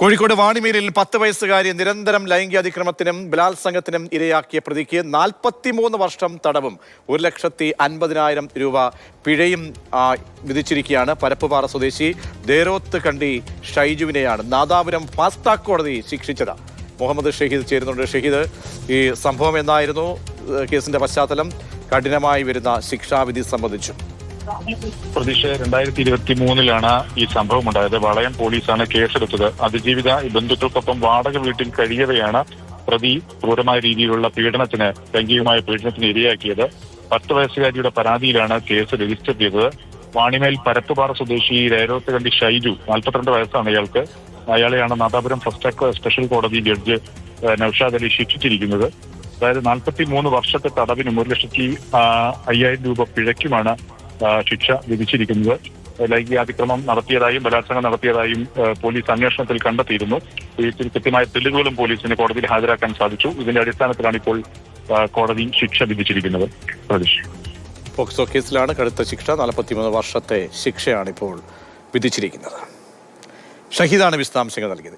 കോഴിക്കോട് വാണിമേലിൽ 10 വയസ്സുകാരിയെ നിരന്തരം ലൈംഗിക അതിക്രമത്തിനും ബലാത്സംഗത്തിനും ഇരയാക്കിയ പ്രതിക്ക് 43 വർഷം തടവും 1,50,000 രൂപ പിഴയും വിധിച്ചിരിക്കുകയാണ്. പരപ്പുപാറ സ്വദേശി ദേരോത്ത് കണ്ടി ഷൈജുവിനെയാണ് നാദാപുരം ഫാസ്റ്റ് ട്രാക്ക് കോടതി ശിക്ഷിച്ചത്. മുഹമ്മദ് ഷഹീദ് ചേരുന്നുണ്ട്. ഷഹീദ്, ഈ സംഭവം എന്നായിരുന്നു? കേസിന്റെ പശ്ചാത്തലം, കഠിനമായി വരുന്ന ശിക്ഷാവിധി സംബന്ധിച്ചു. പ്രതീക്ഷ 2023 ഈ സംഭവം ഉണ്ടായത്. വളയം പോലീസാണ് കേസെടുത്തത്. അതിജീവിത ബന്ധുക്കൾക്കൊപ്പം വാടക വീട്ടിൽ കഴിയവെയാണ് പ്രതി ക്രൂരമായ രീതിയിലുള്ള ലൈംഗികമായ പീഡനത്തിന് ഇരയാക്കിയത്. 10 വയസ്സുകാരിയുടെ പരാതിയിലാണ് കേസ് രജിസ്റ്റർ ചെയ്തത്. വാണിമേൽ പരപ്പുപാറ സ്വദേശി രേരോത്ത് കണ്ടി ഷൈജു, 42 വയസ്സാണ് ഇയാൾക്ക്. അയാളെയാണ് നാദാപുരം ഫസ്റ്റ് ട്രാക്ക് സ്പെഷ്യൽ കോടതി ജഡ്ജ് നൌഷാദ് അലി ശിക്ഷിച്ചിരിക്കുന്നത്. അതായത് 43 വർഷത്തെ തടവിനും 1,05,000 രൂപ പിഴയ്ക്കുമാണ് ശിക്ഷ വിധിച്ചിരിക്കുന്നത്. ലൈംഗികാതിക്രമം നടത്തിയതായും ബലാത്സംഗം നടത്തിയതായും പോലീസ് അന്വേഷണത്തിൽ കണ്ടെത്തിയിരുന്നു. ഇതിൽ കൃത്യമായ തെളിവുകളും പോലീസിന് കോടതിയിൽ ഹാജരാക്കാൻ സാധിച്ചു. ഇതിന്റെ അടിസ്ഥാനത്തിലാണ് ഇപ്പോൾ കോടതി ശിക്ഷ വിധിച്ചിരിക്കുന്നത്. പോക്സോ കേസിലാണ് കടുത്ത ശിക്ഷ. 43 വർഷത്തെ ശിക്ഷയാണ് ഇപ്പോൾ വിധിച്ചിരിക്കുന്നത്. ഷഹീദാണ് വിശദാംശങ്ങൾ നൽകിയത്.